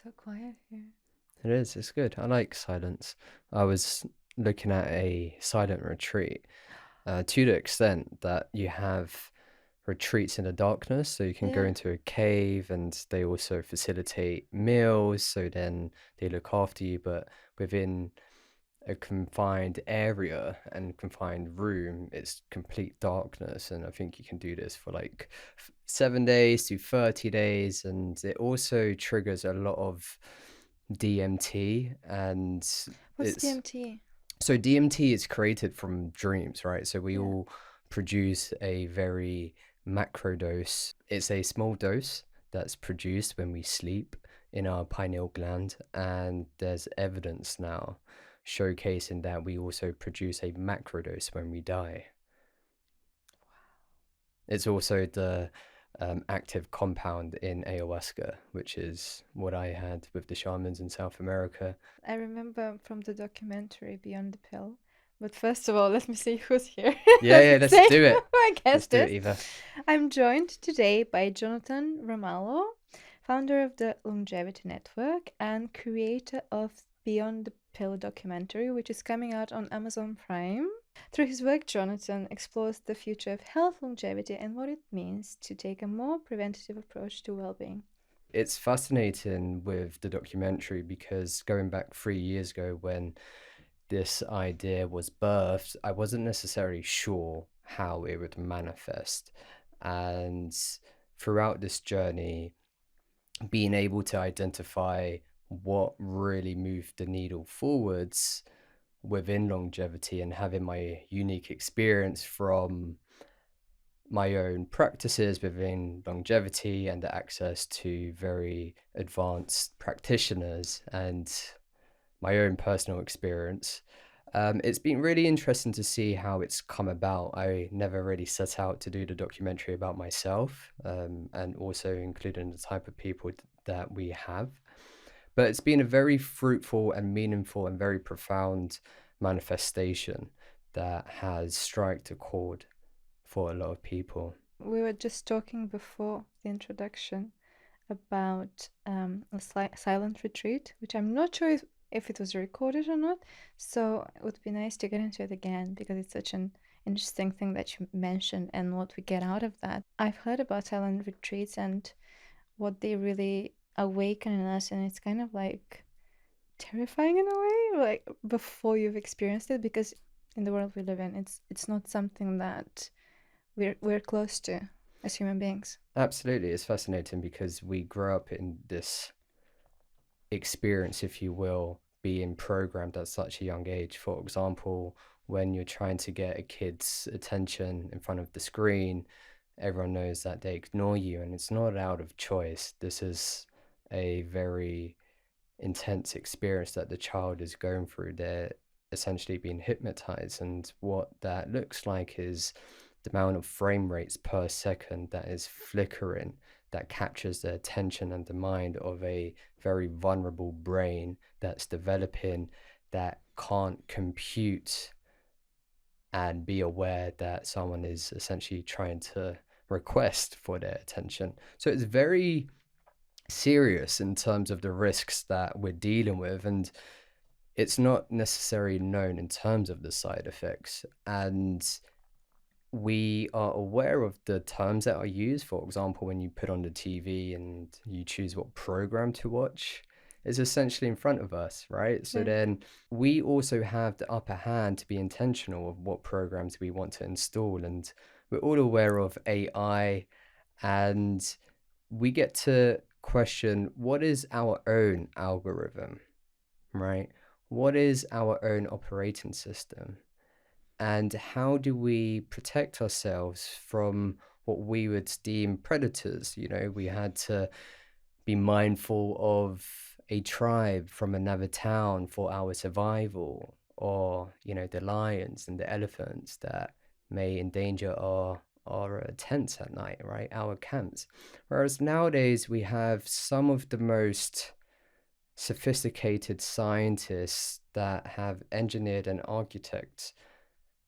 So quiet here. It is, it's good. I like silence. I was looking at a silent retreat to the extent that you have retreats in the darkness, so you can go Yeah. into a cave and they also facilitate meals, so then they look after you, but within a confined area and confined room, it's complete darkness. And I think you can do this for like 7 days to 30 days. And it also triggers a lot of DMT. And What's it's DMT? so DMT is created from dreams, right? So we Yeah. all produce a very macro dose. It's a small dose that's produced when we sleep in our pineal gland, and there's evidence now showcasing that we also produce a macro dose when we die. It's also the active compound in ayahuasca, which is what I had with the shamans in South America. I remember from the documentary Beyond the Pill. But first of all, let me see who's here. Yeah, Let yeah, me let's say do who it. my Let's guest do it, is. Eva. I'm joined today by Jonathan Ramalho, founder of the Longevity Network and creator of Beyond the Pill documentary, which is coming out on Amazon Prime. Through his work, Jonathan explores the future of health, longevity, and what it means to take a more preventative approach to well being. It's fascinating with the documentary because going back 3 years ago when this idea was birthed, I wasn't necessarily sure how it would manifest. And throughout this journey, being able to identify what really moved the needle forwards within longevity and having my unique experience from my own practices within longevity and the access to very advanced practitioners and my own personal experience. It's been really interesting to see how it's come about. I never really set out to do the documentary about myself, and also including the type of people that we have. But it's been a very fruitful and meaningful and very profound manifestation that has struck a chord for a lot of people. We were just talking before the introduction about a silent retreat, which I'm not sure if it was recorded or not. So it would be nice to get into it again because it's such an interesting thing that you mentioned and what we get out of that. I've heard about silent retreats and what they really awaken in us, and it's kind of like terrifying in a way, like before you've experienced it, because in the world we live in, it's not something that we're close to as human beings. Absolutely, it's fascinating because we grow up in this experience, if you will, being programmed at such a young age. For example, when you're trying to get a kid's attention in front of the screen, everyone knows that they ignore you, and it's not out of choice. This is a very intense experience that the child is going through. They're essentially being hypnotized, and what that looks like is the amount of frame rates per second that is flickering that captures the attention and the mind of a very vulnerable brain that's developing, that can't compute and be aware that someone is essentially trying to request for their attention. So it's very serious in terms of the risks that we're dealing with, and it's not necessarily known in terms of the side effects. And we are aware of the terms that are used. For example, when you put on the TV and you choose what program to watch, is essentially in front of us, right? So Yeah. then we also have the upper hand to be intentional of what programs we want to install. And we're all aware of AI, and we get to question what is our own algorithm, right? What is our own operating system? And how do we protect ourselves from what we would deem predators? You know, we had to be mindful of a tribe from another town for our survival, or, you know, the lions and the elephants that may endanger our tents at night, right? Our camps. Whereas nowadays we have some of the most sophisticated scientists that have engineered and architect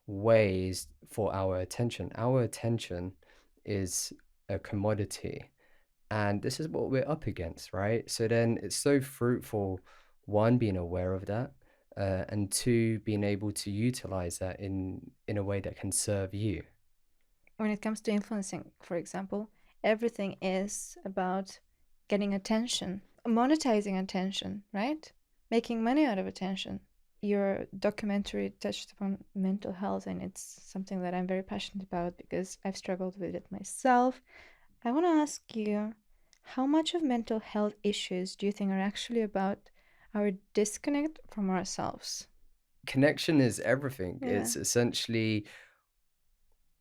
ways for our attention. Our attention is a commodity, And this is what we're up against, right? So then it's so fruitful, one, being aware of that, and two, being able to utilize that in a way that can serve you. When it comes to influencing, for example, everything is about getting attention, monetizing attention, right? Making money out of attention. Your documentary touched upon mental health, and it's something that I'm very passionate about because I've struggled with it myself. I want to ask you, how much of mental health issues do you think are actually about our disconnect from ourselves? Connection is everything. Yeah. It's essentially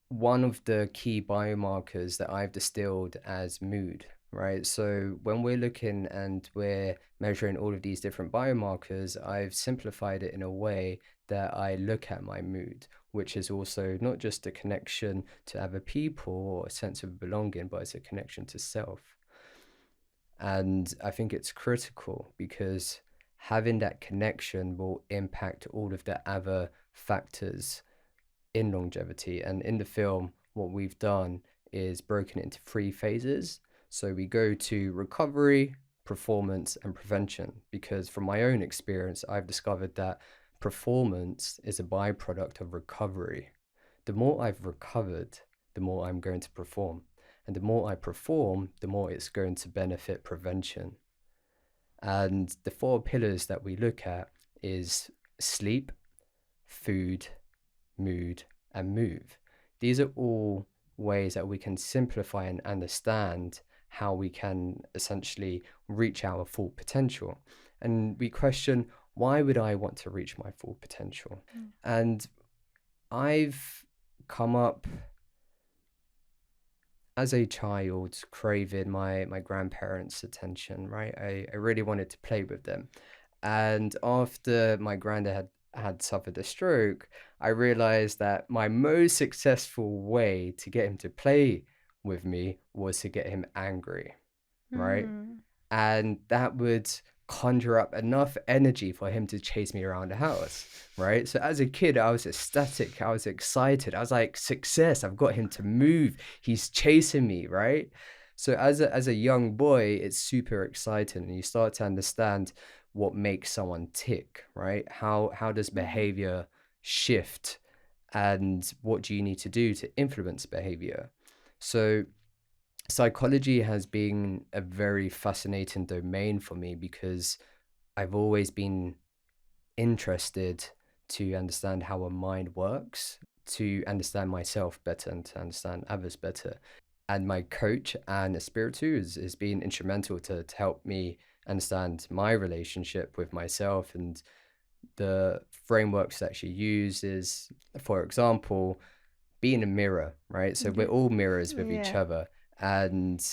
one of the key biomarkers that I've distilled as mood, right? So when we're looking and we're measuring all of these different biomarkers, I've simplified it in a way that I look at my mood, which is also not just a connection to other people or a sense of belonging, but it's a connection to self. And I think it's critical because having that connection will impact all of the other factors in longevity. And in the film, what we've done is broken it into three phases. So we go to recovery, performance, and prevention. Because from my own experience, I've discovered that performance is a byproduct of recovery. The more I've recovered, the more I'm going to perform. And the more I perform, the more it's going to benefit prevention. And the four pillars that we look at is sleep, food, mood, and move. These are all ways that we can simplify and understand how we can essentially reach our full potential. And we question, why would I want to reach my full potential? Mm. And I've come up as a child craving my grandparents' attention, right? I really wanted to play with them. And after my granddad had suffered a stroke, I realized that my most successful way to get him to play with me was to get him angry, right? Mm. And that would conjure up enough energy for him to chase me around the house, right? So as a kid, I was ecstatic, I was excited, I was like, success, I've got him to move, he's chasing me, right? So as a young boy, it's super exciting, and you start to understand what makes someone tick, right? How does Mm. behavior shift, and what do you need to do to influence behavior? So psychology has been a very fascinating domain for me because I've always been interested to understand how a mind works, to understand myself better and to understand others better. And my coach, Anne Espiritu, has been instrumental to help me understand my relationship with myself, and the frameworks that she uses, for example, being a mirror, right? So we're Yeah. all mirrors with each Yeah. other. And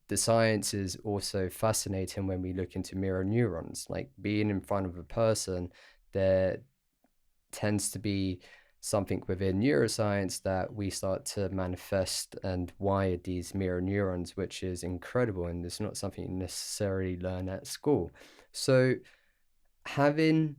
the science is also fascinating when we look into mirror neurons. Like being in front of a person, there tends to be something within neuroscience that we start to manifest and wire these mirror neurons, which is incredible. And it's not something you necessarily learn at school. So having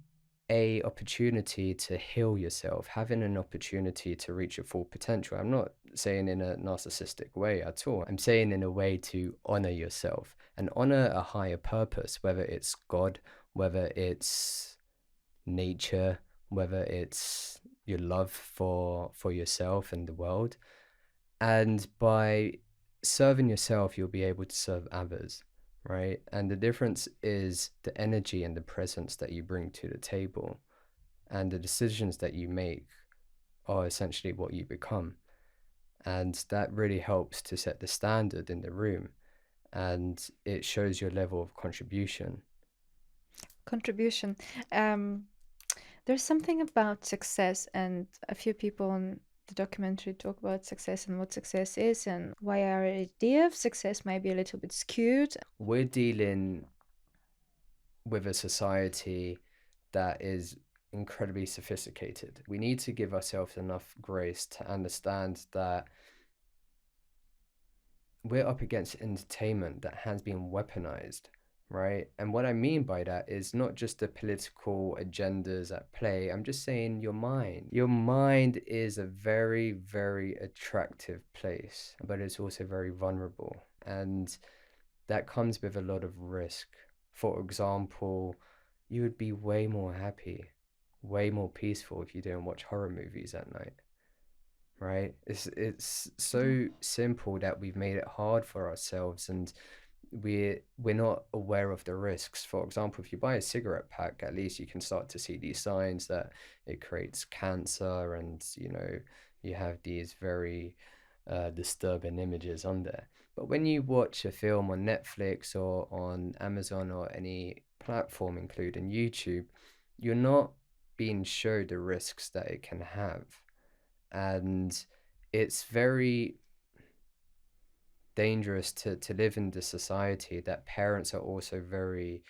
a opportunity to heal yourself, having an opportunity to reach your full potential. I'm not saying in a narcissistic way at all. I'm saying in a way to honor yourself and honor a higher purpose, whether it's God, whether it's nature, whether it's your love for yourself and the world. And by serving yourself, you'll be able to serve others, right? And the difference is the energy and the presence that you bring to the table, and the decisions that you make are essentially what you become. And that really helps to set the standard in the room, and it shows your level of contribution. Contribution. Um, there's something about success, and a few people in the documentary talk about success and what success is, and why our idea of success might be a little bit skewed. We're dealing with a society that is incredibly sophisticated. We need to give ourselves enough grace to understand that we're up against entertainment that has been weaponized, right? And what I mean by that is not just the political agendas at play. I'm just saying your mind. Your mind is a very, very attractive place, but it's also very vulnerable. And that comes with a lot of risk. For example, you would be way more happy, way more peaceful if you didn't watch horror movies at night, right? It's Yeah. so simple that we've made it hard for ourselves, and we're not aware of the risks. For example, if you buy a cigarette pack, at least you can start to see these signs that it creates cancer, and you have these very disturbing images on there. But when you watch a film on Netflix or on Amazon or any platform, including YouTube, you're not being shown the risks that it can have. And it's very dangerous to live in this society that parents are also very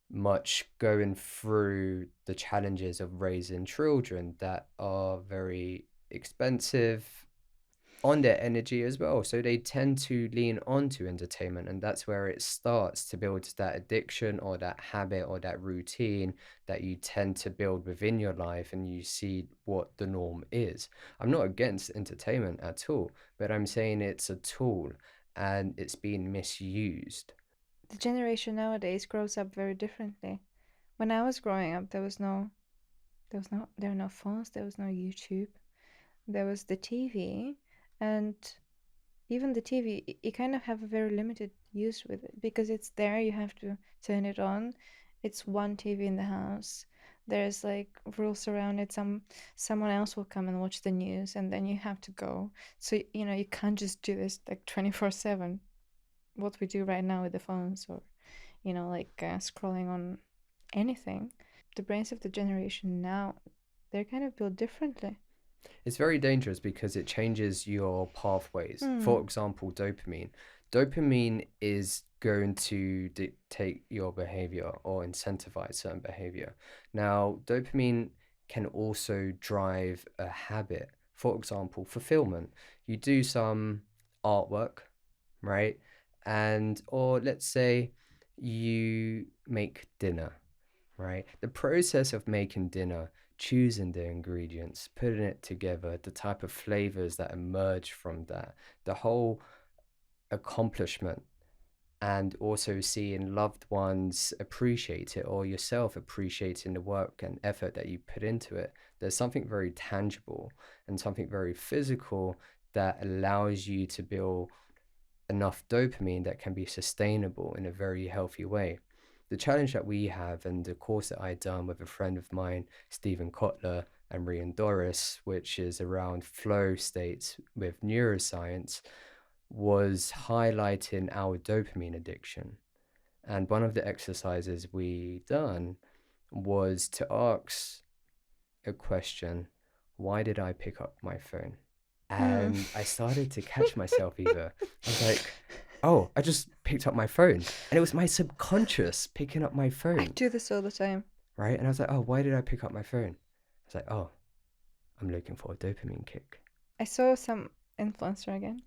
much going through the challenges of raising children that are very expensive on their energy as well. So they tend to lean onto entertainment, and that's where it starts to build that addiction or that habit or that routine that you tend to build within your life, and you see what the norm is. I'm not against entertainment at all, but I'm saying it's a tool and it's being misused. The generation nowadays grows up very differently. When I was growing up, there were no phones, there was no YouTube, there was the TV, and even the TV, you kind of have a very limited use with it because it's there, you have to turn it on. It's one TV in the house. There's like rules around it. Someone else will come and watch the news and then you have to go. So you can't just do this like 24/7. What we do right now with the phones or like scrolling on anything. The brains of the generation now, they're kind of built differently. It's very dangerous because it changes your pathways. For Hmm. example, dopamine. Dopamine is going to dictate your behavior or incentivize certain behavior. Now, dopamine can also drive a habit. For example, fulfillment. You do some artwork, right? Or let's say you make dinner, right? The process of making dinner, choosing the ingredients, putting it together, the type of flavors that emerge from that, the whole accomplishment, and also seeing loved ones appreciate it or yourself appreciating the work and effort that you put into it. There's something very tangible and something very physical that allows you to build enough dopamine that can be sustainable in a very healthy way. The challenge that we have, and the course that I done with a friend of mine, Stephen Kotler and Rian Doris, which is around flow states with neuroscience, was highlighting our dopamine addiction. And one of the exercises we done was to ask a question: why did I pick up my phone? Hmm. And I started to catch myself either. I was like, oh, I just picked up my phone. And it was my subconscious picking up my I phone, do this all the time. right? And I was like, oh, why did I pick up my phone? I was like, oh, I'm looking for a dopamine kick. I saw some influencer again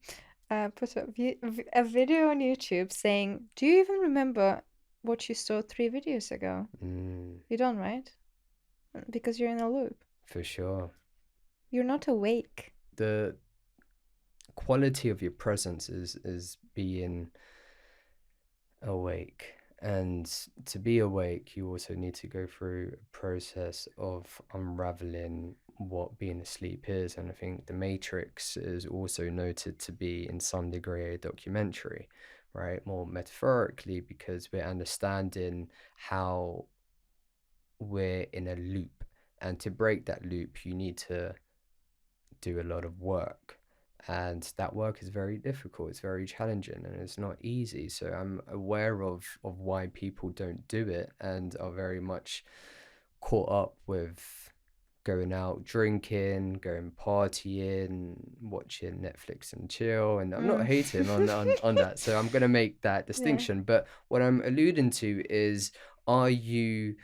put a video on YouTube saying, "Do you even remember what you saw 3 videos ago?" Mm, You don't, right? Because you're in a loop. for sure. You're not awake. The quality of your presence is being awake. And to be awake, you also need to go through a process of unraveling what being asleep is. And I think The Matrix is also noted to be, in some degree, a documentary, right? More metaphorically, because we're understanding how we're in a loop. And to break that loop, you need to do a lot of work. And that work is very difficult, it's very challenging, and it's not easy. So I'm aware of why people don't do it and are very much caught up with going out drinking, going partying, watching Netflix and chill. And I'm not Mm. hating on that. So I'm gonna make that Yeah. distinction. But what I'm alluding to is, are you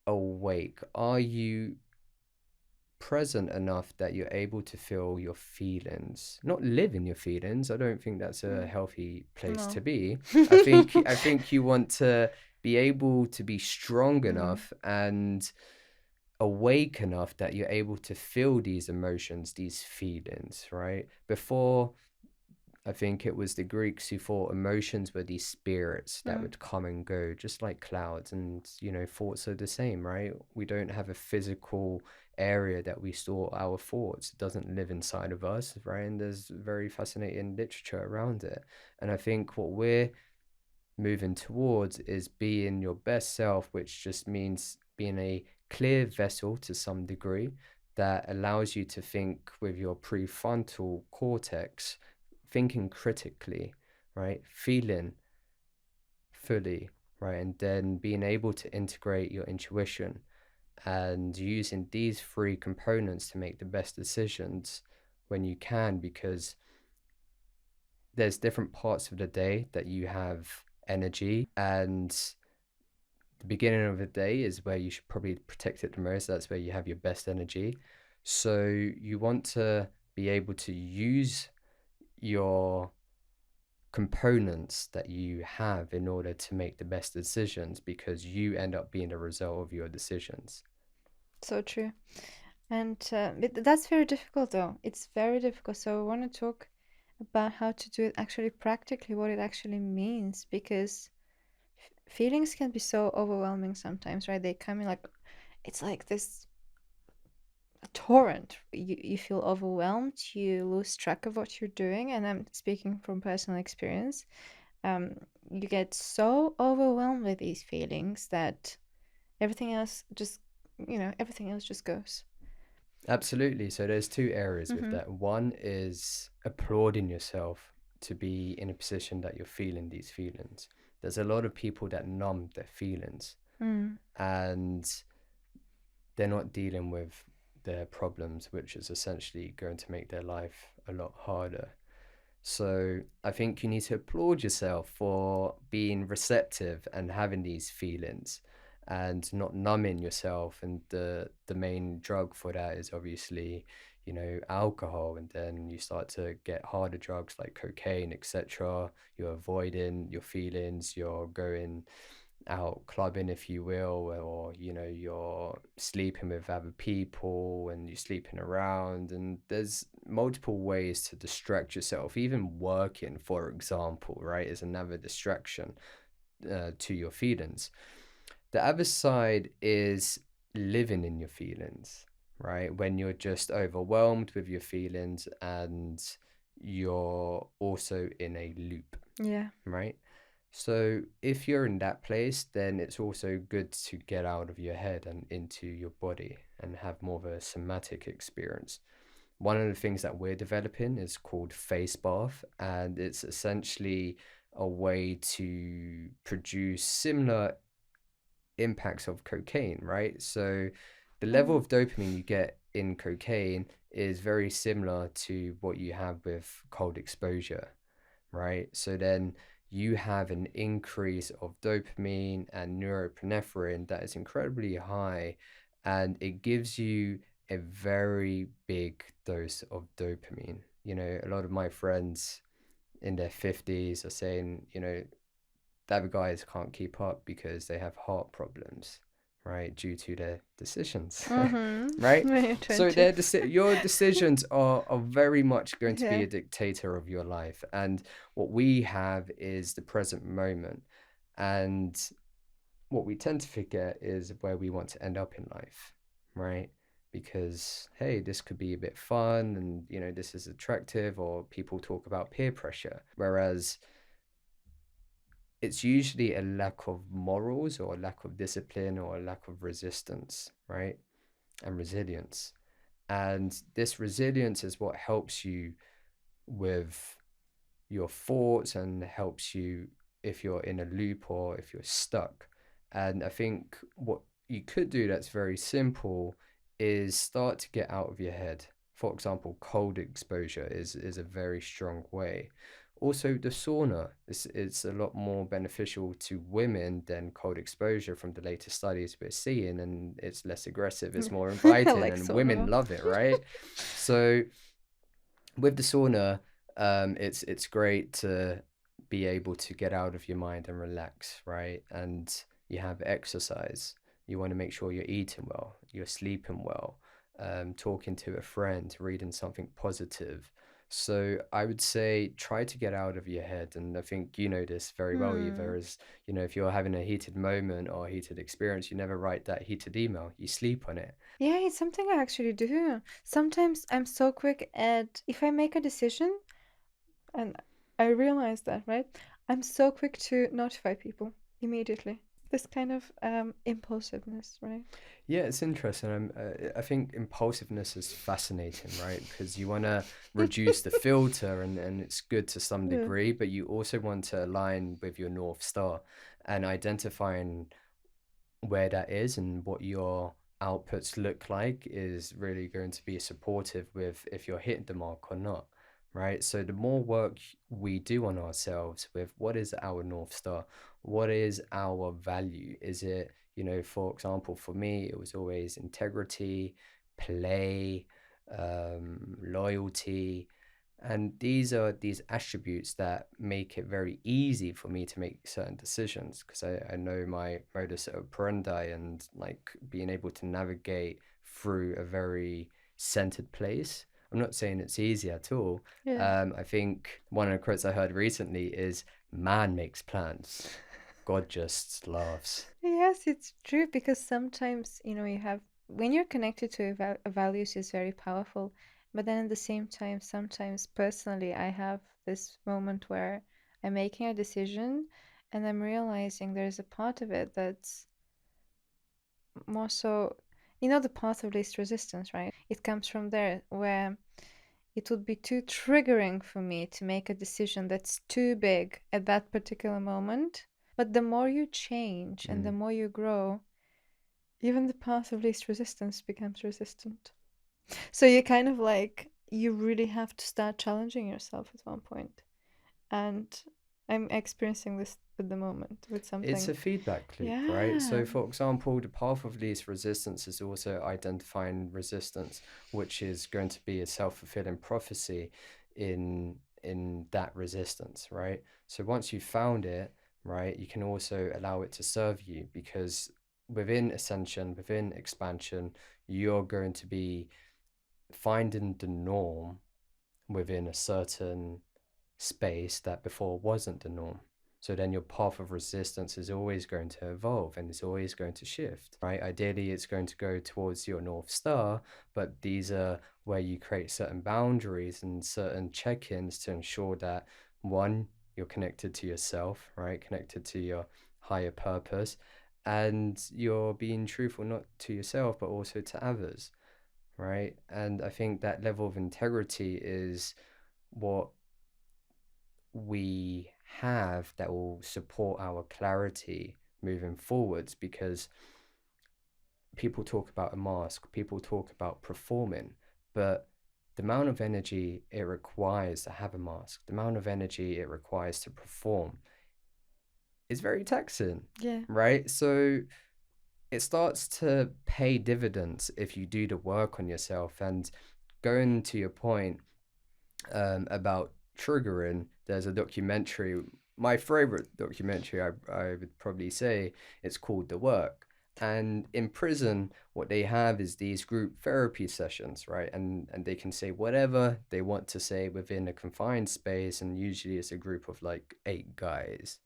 awake? Are you present enough that you're able to feel your feelings, not live in your feelings? I don't think that's a Mm. healthy place No. to be. I think you want to be able to be strong Mm. enough and awake enough that you're able to feel these emotions, these feelings, right? Before I think it was the Greeks who thought emotions were these spirits that Mm. would come and go, just like clouds. And, thoughts are the same, right? We don't have a physical area that we store our thoughts. It doesn't live inside of us, right? And there's very fascinating literature around it. And I think what we're moving towards is being your best self, which just means being a clear vessel to some degree that allows you to think with your prefrontal cortex, thinking critically, right? Feeling fully, right? And then being able to integrate your intuition and using these three components to make the best decisions when you can, because there's different parts of the day that you have energy, and the beginning of the day is where you should probably protect it the most. That's where you have your best energy. So you want to be able to use your components that you have in order to make the best decisions, because you end up being the result of your decisions. So true. And that's very difficult, though. It's very difficult. So I want to talk about how to do it actually practically, what it actually means, because feelings can be so overwhelming sometimes, right? They come in like it's like this torrent. You feel overwhelmed, you lose track of what you're doing, and I'm speaking from personal experience. Um, you get so overwhelmed with these feelings that everything else just, everything else just goes. Absolutely. So there's two areas with Mm-hmm. that. One is applauding yourself to be in a position that you're feeling these feelings. There's a lot of people that numb their feelings, Mm. and they're not dealing with their problems, which is essentially going to make their life a lot harder. So I think you need to applaud yourself for being receptive and having these feelings and not numbing yourself. And the main drug for that is obviously, alcohol. And then you start to get harder drugs like cocaine, etc. You're avoiding your feelings, you're going out clubbing, if you will, or you're sleeping with other people and you're sleeping around, and there's multiple ways to distract yourself. Even working, for example, right, is another distraction to your feelings. The other side is living in your feelings, right, when you're just overwhelmed with your feelings and you're also in a loop, Yeah. right? So if you're in that place, then it's also good to get out of your head and into your body and have more of a somatic experience. One of the things that we're developing is called face bath, and it's essentially a way to produce similar impacts of cocaine, right? So the level Mm. of dopamine you get in cocaine is very similar to what you have with cold exposure, right? So then you have an increase of dopamine and norepinephrine that is incredibly high, and it gives you a very big dose of dopamine. A lot of my friends in their 50s are saying, the other guys can't keep up because they have heart problems, right, due to their decisions, Mm-hmm. right? When you're So 20. your decisions are very much going to be Yeah. a dictator of your life, and what we have is the present moment, and what we tend to forget is where we want to end up in life, right? Because hey, this could be a bit fun, and this is attractive, or people talk about peer pressure, whereas it's usually a lack of morals or a lack of discipline or a lack of resistance, right? And resilience. And this resilience is what helps you with your thoughts and helps you if you're in a loop or if you're stuck. And I think what you could do that's very simple is start to get out of your head. For example, cold exposure is a very strong way. Also, the sauna is a lot more beneficial to women than cold exposure from the latest studies we're seeing, and it's less aggressive, it's more I inviting, like and women sauna. love it, right? So with the sauna, it's great to be able to get out of your mind and relax, right? And you have exercise. You want to make sure you're eating well, you're sleeping well, talking to a friend, reading something positive. So I would say try to get out of your head. And I think you know this very well, Eva, Hmm. is, if you're having a heated moment or a heated experience, you never write that heated email. You sleep on it. Yeah, it's something I actually do. Sometimes I'm so quick at if I make a decision and I realize that, right? I'm so quick to notify people immediately. This kind of impulsiveness, right? Yeah, it's interesting. I think impulsiveness is fascinating, right? Because you want to reduce the filter, and it's good to some Yeah. degree, but you also want to align with your North Star and identifying where that is and what your outputs look like is really going to be supportive with if you're hitting the mark or not, right? So the more work we do on ourselves with what is our North Star, what is our value? Is it, for example, for me, it was always integrity, play, loyalty, and these are these attributes that make it very easy for me to make certain decisions because I know my modus operandi and like being able to navigate through a very centered place. I'm not saying it's easy at all. Yeah. I think one of the quotes I heard recently is man makes plans, God just laughs. Yes, it's true because sometimes, you have when you're connected to values is very powerful, but then at the same time, sometimes personally, I have this moment where I'm making a decision and I'm realizing there's a part of it that's more so, the path of least resistance, right? It comes from there where it would be too triggering for me to make a decision that's too big at that particular moment. But the more you change and the Mm. more you grow, even the path of least resistance becomes resistant. So you kind of like, you really have to start challenging yourself at one point. And I'm experiencing this at the moment with It's something. a feedback loop, right? Yeah. So, for example, the path of least resistance is also identifying resistance, which is going to be a self-fulfilling prophecy in that resistance, right? So once you've found it, right, you can also allow it to serve you because within ascension, within expansion, you're going to be finding the norm within a certain space that before wasn't the norm. So then your path of resistance is always going to evolve and it's always going to shift, right? Ideally, it's going to go towards your North Star, but these are where you create certain boundaries and certain check ins to ensure that one, you're connected to yourself, right? Connected to your higher purpose, and you're being truthful not to yourself, but also to others, right? And I think that level of integrity is what we have that will support our clarity moving forwards because people talk about a mask, people talk about performing, but the amount of energy it requires to have a mask, the amount of energy it requires to perform is very taxing, Yeah. right? So it starts to pay dividends if you do the work on yourself. And going to your point, about triggering, there's a documentary, my favorite documentary, I would probably say, it's called The Work. And in prison, what they have is these group therapy sessions, right? And they can say whatever they want to say within a confined space, and usually it's a group of like 8 guys,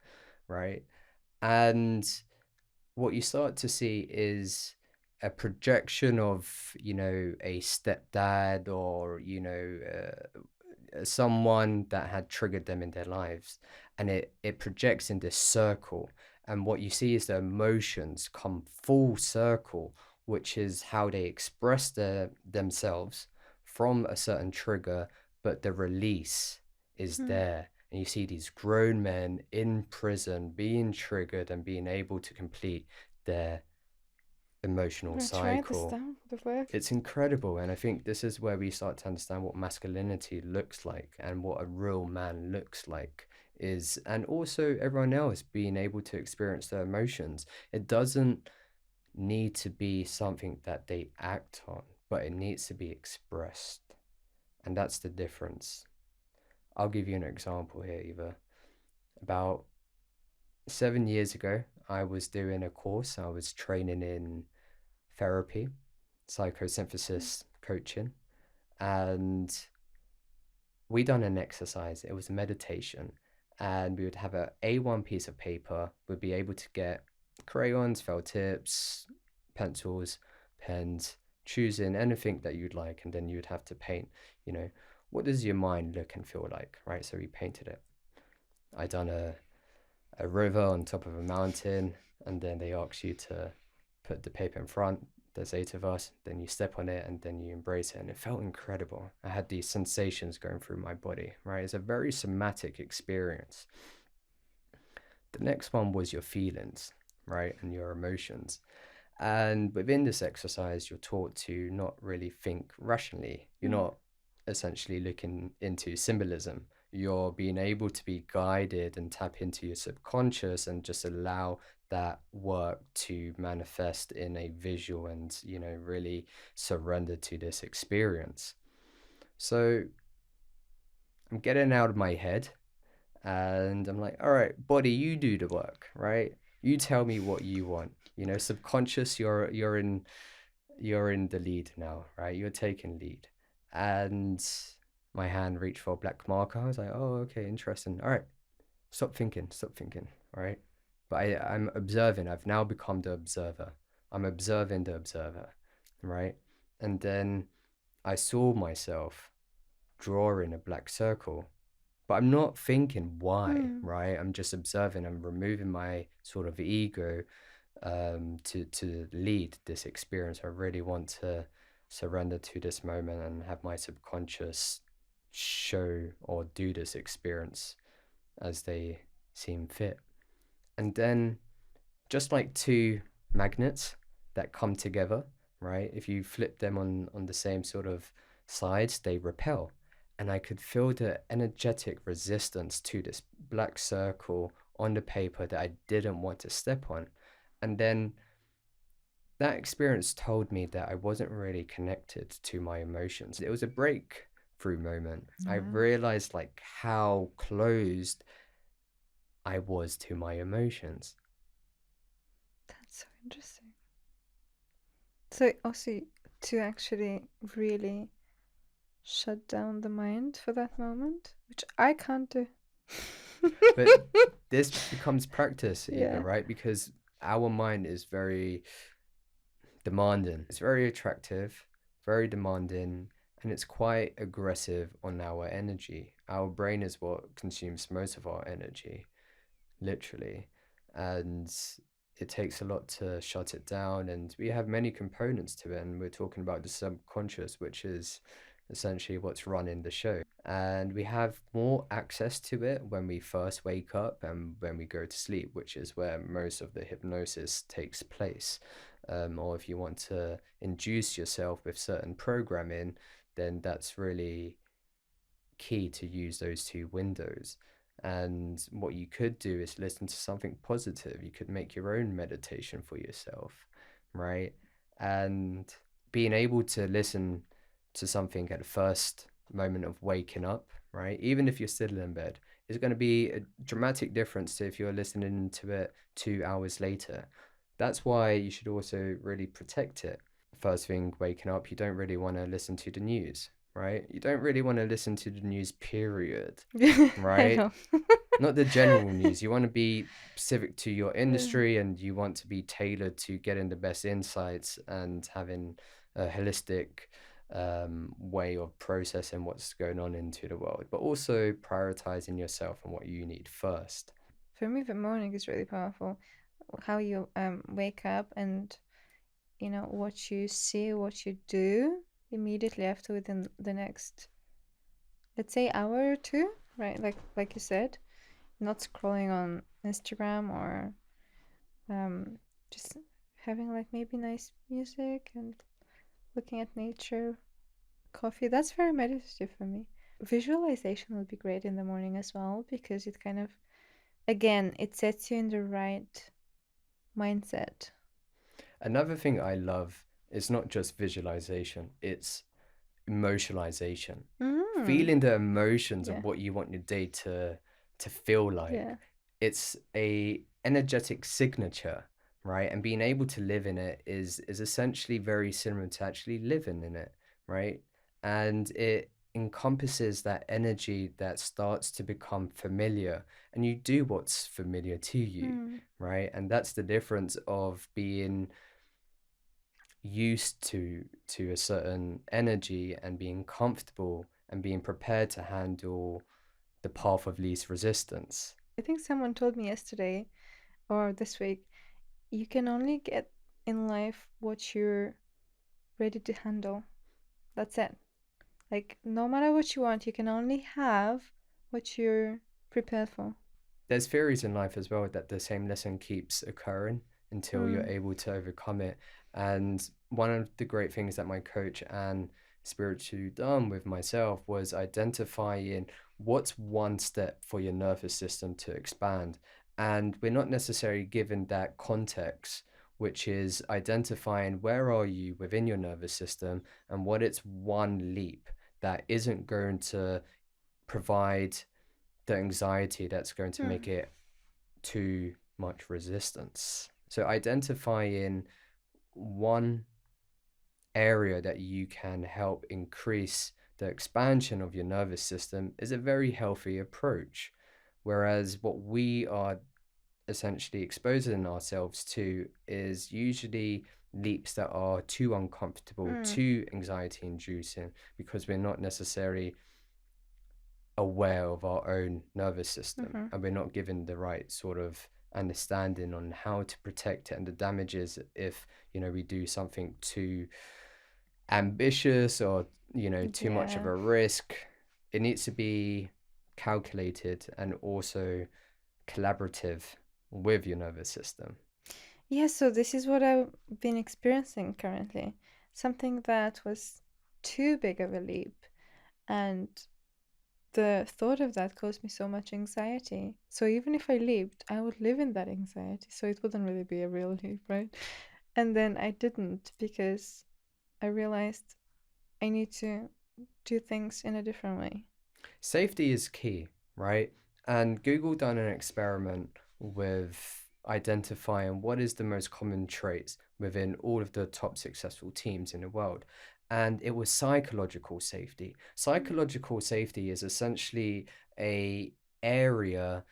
right? And what you start to see is a projection of, a stepdad or, someone that had triggered them in their lives, and it projects in this circle, and what you see is the emotions come full circle, which is how they express themselves from a certain trigger, but the release is Hmm. there, and you see these grown men in prison being triggered and being able to complete their I'm emotional gonna try this cycle. down the work. It's incredible, and I think this is where we start to understand what masculinity looks like and what a real man looks like is, and also everyone else being able to experience their emotions. It doesn't need to be something that they act on, but it needs to be expressed, and that's the difference. I'll give you an example here, Eva. About 7 years ago, I was doing a course. I was training in therapy, psychosynthesis coaching, and we done an exercise. It was a meditation, and we would have a A1 piece of paper. We'd be able to get crayons, felt tips, pencils, pens, choosing anything that you'd like, and then you'd have to paint. You know, what does your mind look and feel like, right? So we painted it. I done a river on top of a mountain, and then they ask you to put the paper in front. There's eight of us, then you step on it and then you embrace it. And it felt incredible. I had these sensations going through my body, right? It's a very somatic experience. The next one was your feelings, right? And your emotions. And within this exercise, you're taught to not really think rationally. You're Mm. not essentially looking into symbolism. You're being able to be guided and tap into your subconscious and just allow that work to manifest in a visual and, really surrender to this experience. So I'm getting out of my head and I'm like, all right, body, you do the work, right? You tell me what you want. Subconscious, you're in the lead now, right? You're taking lead. And my hand reached for a black marker. I was like, oh, okay, interesting. All right, stop thinking, right? But I'm observing. I've now become the observer. I'm observing the observer, right? And then I saw myself drawing a black circle, but I'm not thinking why, Mm. right? I'm just observing. I'm removing my sort of ego to lead this experience. I really want to surrender to this moment and have my subconscious show or do this experience as they seem fit. And then, just like two magnets that come together, right? If you flip them on the same sort of sides, they repel. And I could feel the energetic resistance to this black circle on the paper that I didn't want to step on. And then that experience told me that I wasn't really connected to my emotions. It was a breakthrough moment. I Wow, realized like how closed I was to my emotions. that's so interesting. So also to actually really shut down the mind for that moment, which I can't do. But this becomes practice, Eva, Yeah. right? Because our mind is very demanding. It's very attractive, very demanding, and it's quite aggressive on our energy. Our brain is what consumes most of our energy, literally. And it takes a lot to shut it down. And we have many components to it. And we're talking about the subconscious, which is essentially what's running the show. And we have more access to it when we first wake up and when we go to sleep, which is where most of the hypnosis takes place. Or if you want to induce yourself with certain programming, then that's really key to use those two windows. And what you could do is listen to something positive. You could make your own meditation for yourself, right? And being able to listen to something at the first moment of waking up, right? Even if you're still in bed, is going to be a dramatic difference to if you're listening to it 2 hours later. That's why you should also really protect it. First thing waking up, you don't really want to listen to the news, right? You don't really want to listen to the news, period, I right? know. Not the general news. You want to be specific to your Yeah. industry and you want to be tailored to getting the best insights and having a holistic way of processing what's going on into the world, but also prioritizing yourself and what you need first. For me, the morning is really powerful. How you wake up and what you see, what you do immediately after within the next, let's say, hour or two, right? Like you said, not scrolling on Instagram or um just having like maybe nice music and looking at nature, coffee. That's very meditative for me. Visualization would be great in the morning as well because it kind of, again, it sets you in the right mindset. Another thing I love is not just visualization, it's emotionalization. Mm. Feeling the emotions Yeah. of what you want your day to feel Yeah. like. It's a energetic signature, right? And being able to live in it is essentially very similar to actually living in it, right? And it encompasses that energy that starts to become familiar, and you do what's familiar to you, Mm. right? And that's the difference of being used to a certain energy and being comfortable and being prepared to handle the path of least resistance. I think someone told me yesterday or this week, you can only get in life what you're ready to handle. That's it. Like, no matter what you want, you can only have what you're prepared for. There's theories in life as well that the same lesson keeps occurring until you're Mm. able to overcome it. And one of the great things that my coach and spiritually done with myself was identifying what's one step for your nervous system to expand. And we're not necessarily given that context, which is identifying where are you within your nervous system and what it's one leap that isn't going to provide the anxiety that's going to make Mm. it too much resistance. So identifying one area that you can help increase the expansion of your nervous system is a very healthy approach. Whereas what we are essentially exposing ourselves to is usually leaps that are too uncomfortable, Mm. too anxiety inducing, because we're not necessarily aware of our own nervous system Mm-hmm. and we're not given the right sort of understanding on how to protect it and the damages if we do something too ambitious or too much of Yeah. a risk. It needs to be calculated and also collaborative with your nervous system. Yeah, so this is what I've been experiencing currently. Something that was too big of a leap. And the thought of that caused me so much anxiety. So even if I leaped, I would live in that anxiety. So it wouldn't really be a real leap, right? And then I didn't because I realized I need to do things in a different way. Safety is key, right? And Google done an experiment with identifying what is the most common traits within all of the top successful teams in the world. And it was psychological safety. Mm. Psychological safety is essentially a area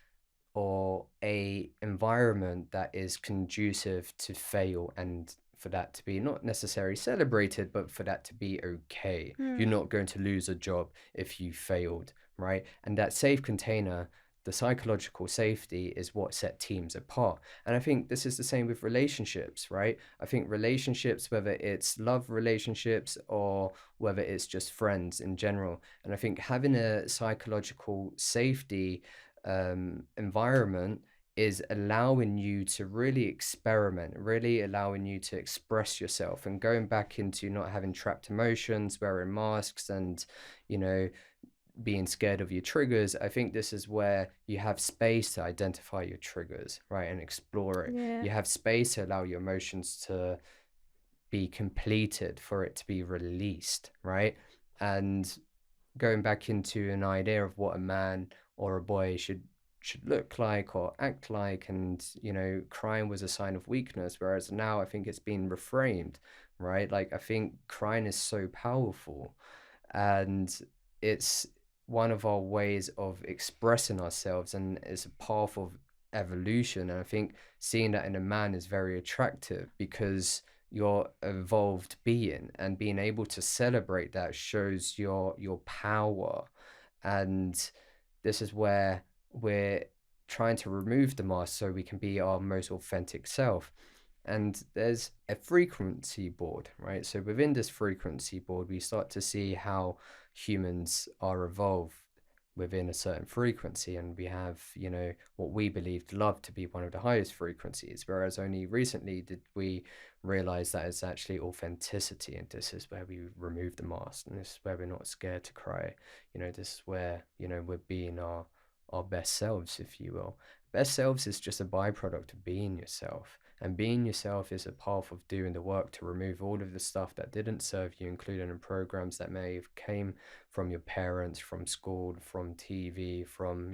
or a environment that is conducive to fail and for that to be not necessarily celebrated, but for that to be okay. You're Mm. not going to lose a job if you failed, right? And that safe container, the psychological safety is what set teams apart. And I think this is the same with relationships, right? I think relationships, whether it's love relationships or whether it's just friends in general, and I think having a psychological safety environment is allowing you to really experiment, really allowing you to express yourself and going back into not having trapped emotions, wearing masks, and, you know, being scared of your triggers. I think this is where you have space to identify your triggers, right, and explore it. Yeah. You have space to allow your emotions to be completed, for it to be released, right? And going back into an idea of what a man or a boy should look like or act like, and crying was a sign of weakness, whereas now I think it's been reframed, right? Like, I think crying is so powerful, and it's one of our ways of expressing ourselves, and it's a path of evolution. And I think seeing that in a man is very attractive because your evolved being, and being able to celebrate that shows your power. And this is where we're trying to remove the mask so we can be our most authentic self. And there's a frequency board, right? So within this frequency board, we start to see how humans are evolved within a certain frequency, and we have what we believed love to be one of the highest frequencies, whereas only recently did we realize that it's actually authenticity, and this is where we remove the mask, and this is where we're not scared to cry. This is where we're being our best selves, if you will. Best selves is just a byproduct of being yourself. And being yourself is a path of doing the work to remove all of the stuff that didn't serve you, including in programs that may have came from your parents, from school, from TV, from,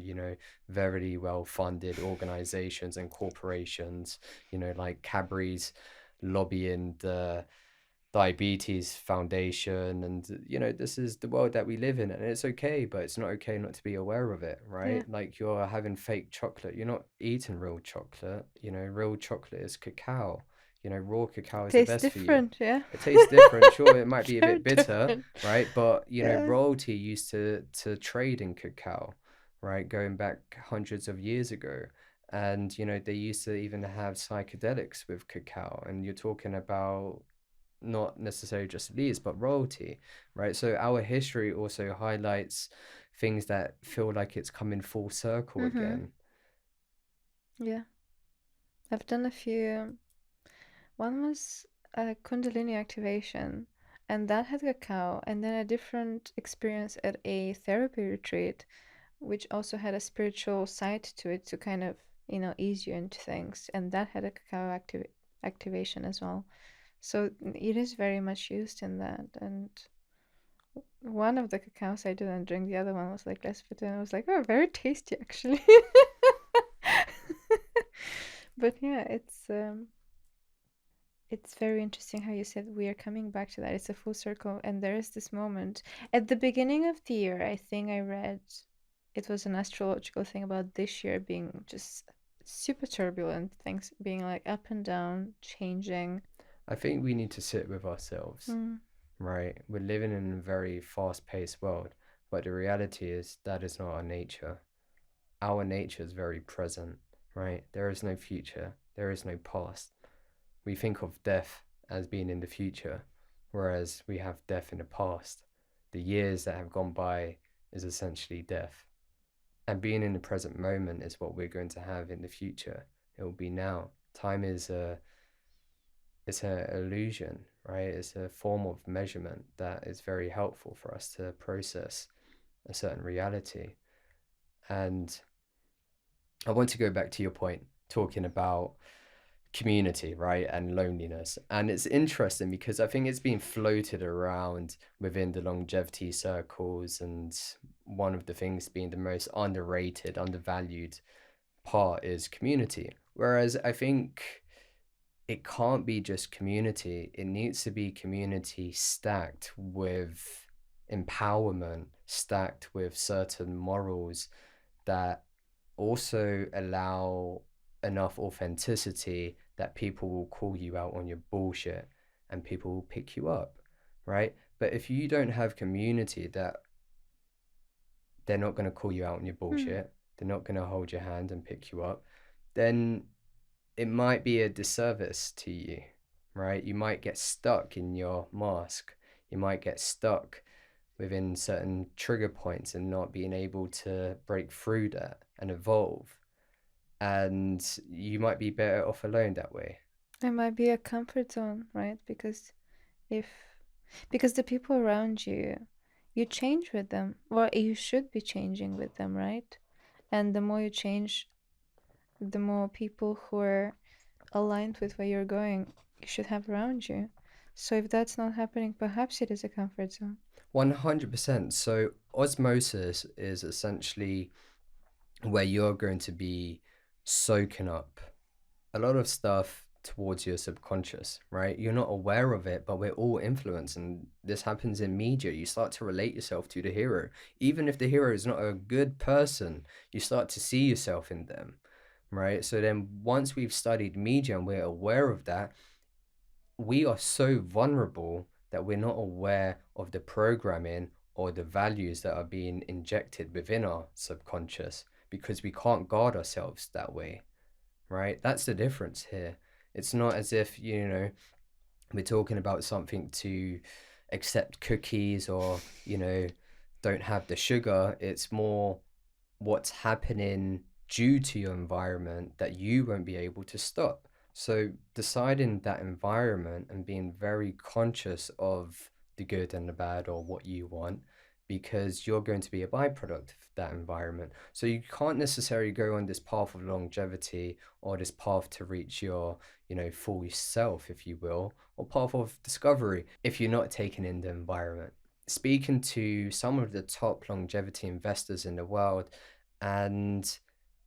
very well funded organizations and corporations, like Cadbury's lobbying the diabetes foundation, and this is the world that we live in, and it's okay, but it's not okay not to be aware of it, Yeah. right? Like, you're having fake chocolate, you're not eating real chocolate. Real chocolate is cacao. Raw cacao is the Tastes best for you. different, yeah. It tastes different, sure, it might be a Very bit bitter, different. right? But Yeah. royalty used to trade in cacao, right, going back hundreds of years ago. And they used to even have psychedelics with cacao, and you're talking about not necessarily just elites, but royalty, right? So our history also highlights things that feel like it's coming full circle Mm-hmm. again. Yeah. I've done a few. One was a Kundalini activation, and that had cacao, and then a different experience at a therapy retreat, which also had a spiritual side to it to kind of, ease you into things, and that had a cacao activation as well. So it is very much used in that. And one of the cacaos I didn't drink, the other one was like less bitter, and I was like, oh, very tasty actually. But yeah, it's very interesting how you said we are coming back to that. It's a full circle, and there is this moment at the beginning of the year. I think I read it was an astrological thing about this year being just super turbulent, things being like up and down, changing. I think we need to sit with ourselves, Mm. right? We're living in a very fast-paced world, but the reality is that is not our nature. Our nature is very present, right? There is no future, there is no past. We think of death as being in the future, whereas we have death in the past. The years that have gone by is essentially death. And being in the present moment is what we're going to have in the future. It will be now. Time is it's an illusion, right? It's a form of measurement that is very helpful for us to process a certain reality. And I want to go back to your point, talking about community, right, and loneliness. And it's interesting because I think it's been floated around within the longevity circles, and one of the things being the most underrated, undervalued part is community. Whereas I think it can't be just community, it needs to be community stacked with empowerment, stacked with certain morals that also allow enough authenticity that people will call you out on your bullshit and people will pick you up, right? But if you don't have community, that they're not going to call you out on your Hmm. bullshit, they're not going to hold your hand and pick you up, then it might be a disservice to you, right? You might get stuck in your mask. You might get stuck within certain trigger points and not being able to break through that and evolve. And you might be better off alone that way. It might be a comfort zone, right? If because the people around you, you change with them, or you should be changing with them, right? And the more you change, the more people who are aligned with where you're going, you should have around you. So if that's not happening, perhaps it is a comfort zone. 100%. So, osmosis is essentially where you're going to be soaking up a lot of stuff towards your subconscious, right? You're not aware of it, but we're all influenced. And this happens in media. You start to relate yourself to the hero. Even if the hero is not a good person, you start to see yourself in them, right? So then once we've studied media and we're aware of that, we are so vulnerable that we're not aware of the programming or the values that are being injected within our subconscious because we can't guard ourselves that way, right? That's the difference here. It's not as if, we're talking about something to accept cookies or, don't have the sugar. It's more what's happening due to your environment that you won't be able to stop. So, deciding that environment and being very conscious of the good and the bad or what you want, because you're going to be a byproduct of that environment. So, you can't necessarily go on this path of longevity or this path to reach your, full self, if you will, or path of discovery if you're not taking in the environment. Speaking to some of the top longevity investors in the world, and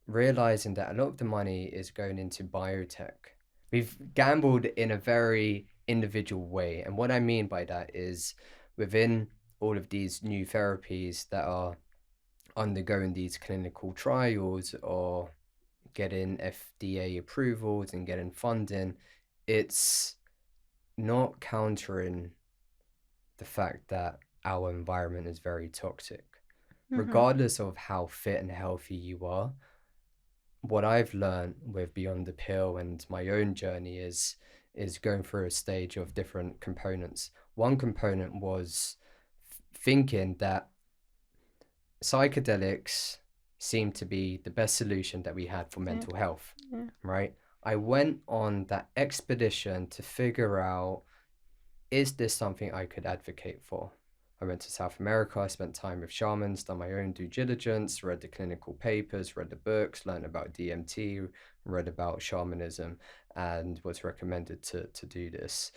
realizing that a lot of the money is going into biotech. We've gambled in a very individual way. And what I mean by that is within all of these new therapies that are undergoing these clinical trials or getting FDA approvals and getting funding, it's not countering the fact that our environment is very toxic. Mm-hmm. Regardless of how fit and healthy you are, what I've learned with Beyond the Pill and my own journey is going through a stage of different components. One component was thinking that psychedelics seemed to be the best solution that we had for Yeah. mental health, Yeah. right? I went on that expedition to figure out, is this something I could advocate for? I went to South America, I spent time with shamans, done my own due diligence, read the clinical papers, read the books, learned about DMT, read about shamanism, and was recommended to do this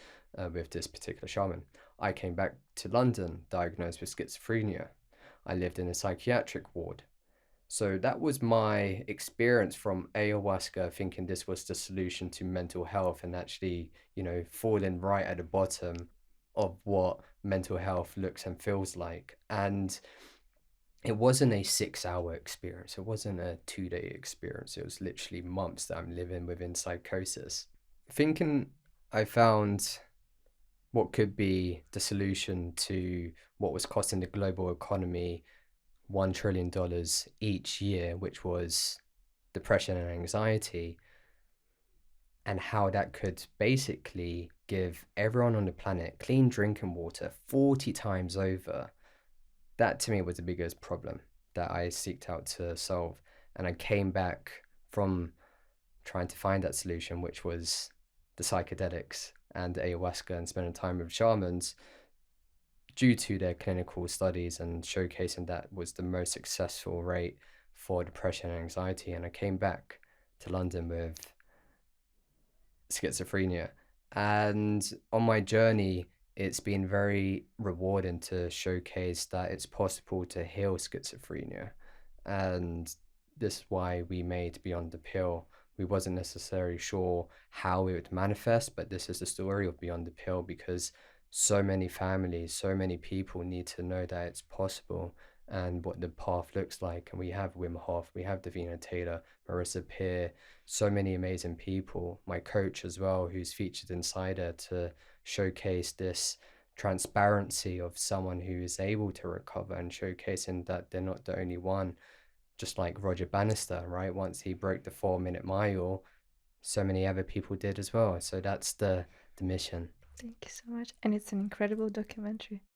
with this particular shaman. I came back to London, diagnosed with schizophrenia. I lived in a psychiatric ward. So that was my experience from ayahuasca, thinking this was the solution to mental health and actually, falling right at the bottom of what mental health looks and feels like. And it wasn't a 6 hour experience, it wasn't a 2 day experience. It was literally months that I'm living within psychosis. Thinking I found what could be the solution to what was costing the global economy $1 trillion each year, which was depression and anxiety, and how that could basically give everyone on the planet clean drinking water 40 times over. That to me was the biggest problem that I seeked out to solve. And I came back from trying to find that solution, which was the psychedelics and ayahuasca and spending time with shamans due to their clinical studies and showcasing that was the most successful rate for depression and anxiety. And I came back to London with schizophrenia. And on my journey, it's been very rewarding to showcase that it's possible to heal schizophrenia. And this is why we made Beyond the Pill. We wasn't necessarily sure how it would manifest, but this is the story of Beyond the Pill because so many families, so many people need to know that it's possible and what the path looks like. And we have Wim Hof, we have Davina Taylor, Marissa Peer, so many amazing people. My coach as well, who's featured inside her to showcase this transparency of someone who is able to recover and showcasing that they're not the only one, just like Roger Bannister, right? Once he broke the 4 minute mile, so many other people did as well. So that's the mission. Thank you so much. And it's an incredible documentary.